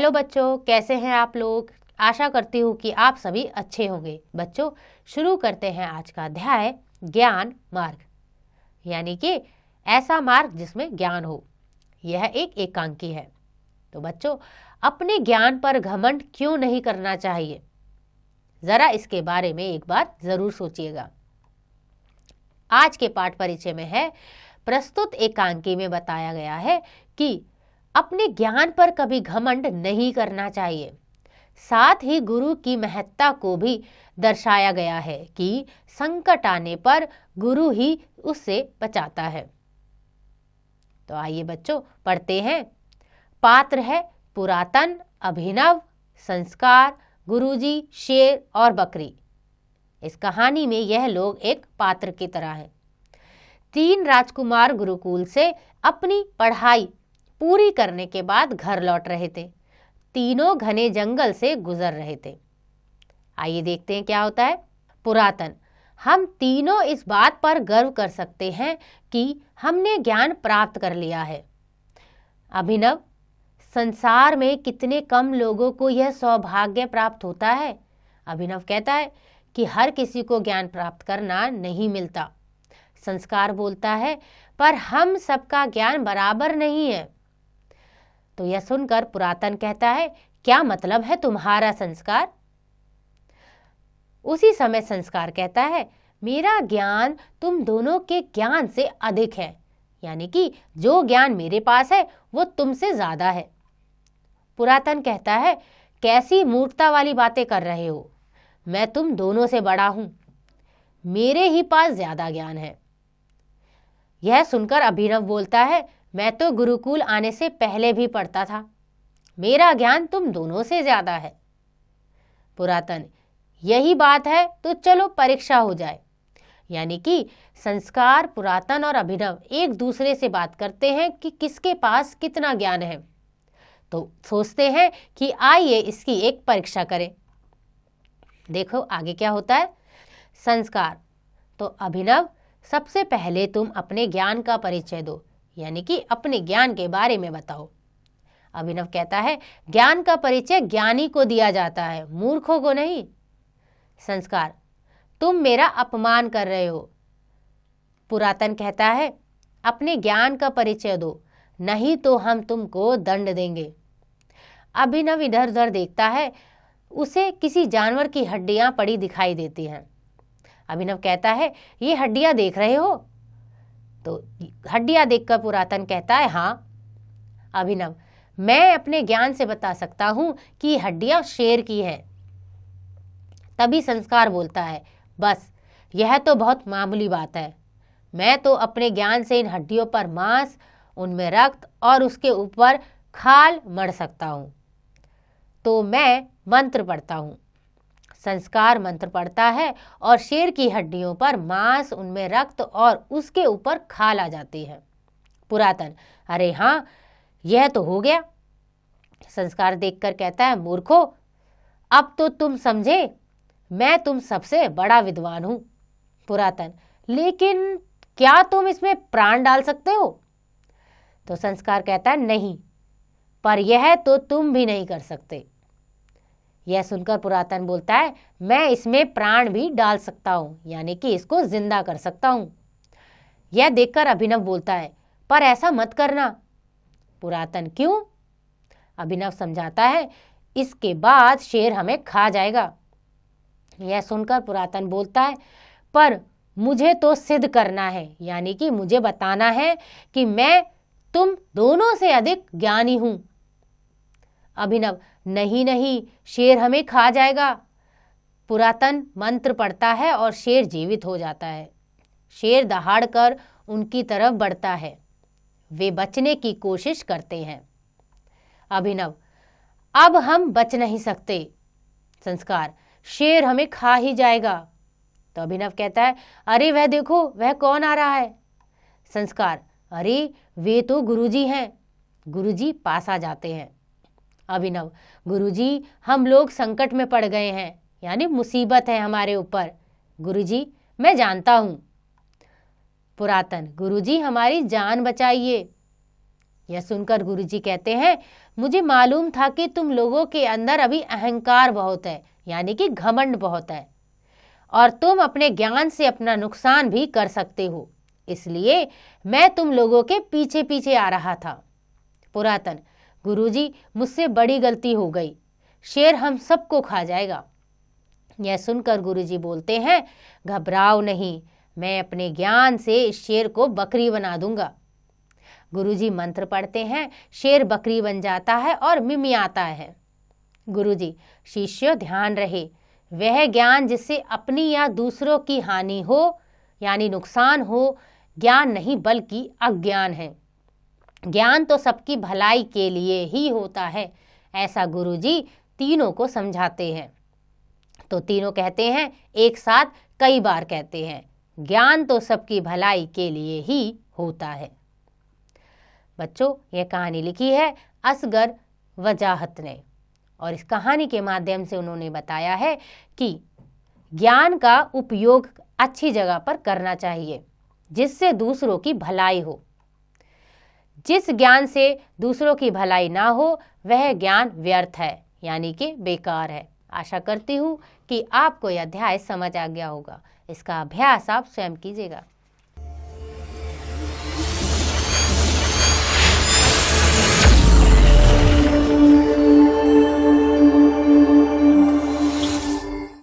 Hello बच्चों, कैसे हैं आप लोग। आशा करती हूँ कि आप सभी अच्छे होंगे। बच्चों, शुरू करते हैं आज का अध्याय ज्ञान मार्ग, यानी कि ऐसा मार्ग जिसमें ज्ञान हो। यह एक एकांकी है। तो बच्चों, अपने ज्ञान पर घमंड क्यों नहीं करना चाहिए, जरा इसके बारे में एक बार जरूर सोचिएगा। आज के पाठ परिचय में है, प्रस्तुत एकांकी में बताया गया है कि अपने ज्ञान पर कभी घमंड नहीं करना चाहिए। साथ ही गुरु की महत्ता को भी दर्शाया गया है कि संकट आने पर गुरु ही उससे बचाता है। तो आइए बच्चों पढ़ते हैं। पात्र है पुरातन, अभिनव, संस्कार, गुरुजी, शेर और बकरी। इस कहानी में यह लोग एक पात्र की तरह हैं। 3 राजकुमार गुरुकुल से अपनी पढ़ाई पूरी करने के बाद घर लौट रहे थे। तीनों घने जंगल से गुजर रहे थे। आइए देखते हैं क्या होता है। पुरातन, हम तीनों इस बात पर गर्व कर सकते हैं कि हमने ज्ञान प्राप्त कर लिया है। अभिनव, संसार में कितने कम लोगों को यह सौभाग्य प्राप्त होता है। अभिनव कहता है कि हर किसी को ज्ञान प्राप्त करना नहीं मिलता। संस्कार बोलता है, पर हम सबका ज्ञान बराबर नहीं है। तो यह सुनकर पुरातन कहता है, क्या मतलब है तुम्हारा संस्कार। उसी समय संस्कार कहता है, मेरा ज्ञान तुम दोनों के ज्ञान से अधिक है, यानी कि जो ज्ञान मेरे पास है वो तुमसे ज्यादा है। पुरातन कहता है, कैसी मूर्खता वाली बातें कर रहे हो, मैं तुम दोनों से बड़ा हूं, मेरे ही पास ज्यादा ज्ञान है। यह सुनकर अभिनव बोलता है, मैं तो गुरुकुल आने से पहले भी पढ़ता था, मेरा ज्ञान तुम दोनों से ज्यादा है। पुरातन, यही बात है तो चलो परीक्षा हो जाए। यानी कि संस्कार, पुरातन और अभिनव एक दूसरे से बात करते हैं कि किसके पास कितना ज्ञान है। तो सोचते हैं कि आइए इसकी एक परीक्षा करें। देखो आगे क्या होता है। संस्कार, तो अभिनव, सबसे पहले तुम अपने ज्ञान का परिचय दो, यानी कि अपने ज्ञान के बारे में बताओ। अभिनव कहता है, ज्ञान का परिचय ज्ञानी को दिया जाता है, मूर्खों को नहीं। संस्कार, तुम मेरा अपमान कर रहे हो। पुरातन कहता है, अपने ज्ञान का परिचय दो, नहीं तो हम तुमको दंड देंगे। अभिनव इधर उधर देखता है, उसे किसी जानवर की हड्डियां पड़ी दिखाई देती हैं। अभिनव कहता है, ये हड्डियां देख रहे हो। तो हड्डियां देखकर पुरातन कहता है, हाँ। अभिनव, मैं अपने ज्ञान से बता सकता हूं कि हड्डियां शेर की हैं। तभी संस्कार बोलता है, बस यह तो बहुत मामूली बात है, मैं तो अपने ज्ञान से इन हड्डियों पर मांस, उनमें रक्त और उसके ऊपर खाल मढ़ सकता हूं। तो मैं मंत्र पढ़ता हूं। संस्कार मंत्र पढ़ता है और शेर की हड्डियों पर मांस, उनमें रक्त और उसके ऊपर खाल आ जाती है। पुरातन, अरे हाँ, यह तो हो गया। संस्कार देखकर कहता है, मूर्खो, अब तो तुम समझे, मैं तुम सबसे बड़ा विद्वान हूं। पुरातन, लेकिन क्या तुम इसमें प्राण डाल सकते हो। तो संस्कार कहता है, नहीं, पर यह तो तुम भी नहीं कर सकते। यह सुनकर पुरातन बोलता है, मैं इसमें प्राण भी डाल सकता हूं, यानी कि इसको जिंदा कर सकता हूं। यह देखकर अभिनव बोलता है, पर ऐसा मत करना। पुरातन, क्यों। अभिनव समझाता है, इसके बाद शेर हमें खा जाएगा। यह सुनकर पुरातन बोलता है, पर मुझे तो सिद्ध करना है, यानी कि मुझे बताना है कि मैं तुम दोनों से अधिक ज्ञानी हूं। अभिनव, नहीं नहीं, शेर हमें खा जाएगा। पुरातन मंत्र पढ़ता है और शेर जीवित हो जाता है। शेर दहाड़कर उनकी तरफ बढ़ता है। वे बचने की कोशिश करते हैं। अभिनव, अब हम बच नहीं सकते। संस्कार, शेर हमें खा ही जाएगा। तो अभिनव कहता है, अरे वह देखो, वह कौन आ रहा है। संस्कार, अरे वे तो गुरुजी हैं। गुरुजी पास आ जाते हैं। अभिनव, गुरुजी, हम लोग संकट में पड़ गए हैं, यानी मुसीबत है हमारे ऊपर। गुरुजी, मैं जानता हूं। पुरातन, गुरुजी हमारी जान बचाइए। यह सुनकर गुरुजी कहते हैं, मुझे मालूम था कि तुम लोगों के अंदर अभी अहंकार बहुत है, यानी कि घमंड बहुत है, और तुम अपने ज्ञान से अपना नुकसान भी कर सकते हो, इसलिए मैं तुम लोगों के पीछे पीछे आ रहा था। पुरातन: गुरुजी, मुझसे बड़ी गलती हो गई, शेर हम सबको खा जाएगा। यह सुनकर गुरुजी बोलते हैं, घबराओ नहीं, मैं अपने ज्ञान से इस शेर को बकरी बना दूंगा। गुरुजी मंत्र पढ़ते हैं, शेर बकरी बन जाता है और मिमियाता है। गुरुजी: शिष्य ध्यान रहे, वह ज्ञान जिससे अपनी या दूसरों की हानि हो यानी नुकसान हो, ज्ञान नहीं बल्कि अज्ञान है। ज्ञान तो सबकी भलाई के लिए ही होता है, ऐसा गुरुजी तीनों को समझाते हैं। तो तीनों कहते हैं, एक साथ कई बार कहते हैं, ज्ञान तो सबकी भलाई के लिए ही होता है। बच्चों, यह कहानी लिखी है असगर वजाहत ने, और इस कहानी के माध्यम से उन्होंने बताया है कि ज्ञान का उपयोग अच्छी जगह पर करना चाहिए जिससे दूसरों की भलाई हो। जिस ज्ञान से दूसरों की भलाई ना हो वह ज्ञान व्यर्थ है, यानी कि बेकार है। आशा करती हूँ कि आपको यह अध्याय समझ आ गया होगा। इसका अभ्यास आप स्वयं कीजिएगा।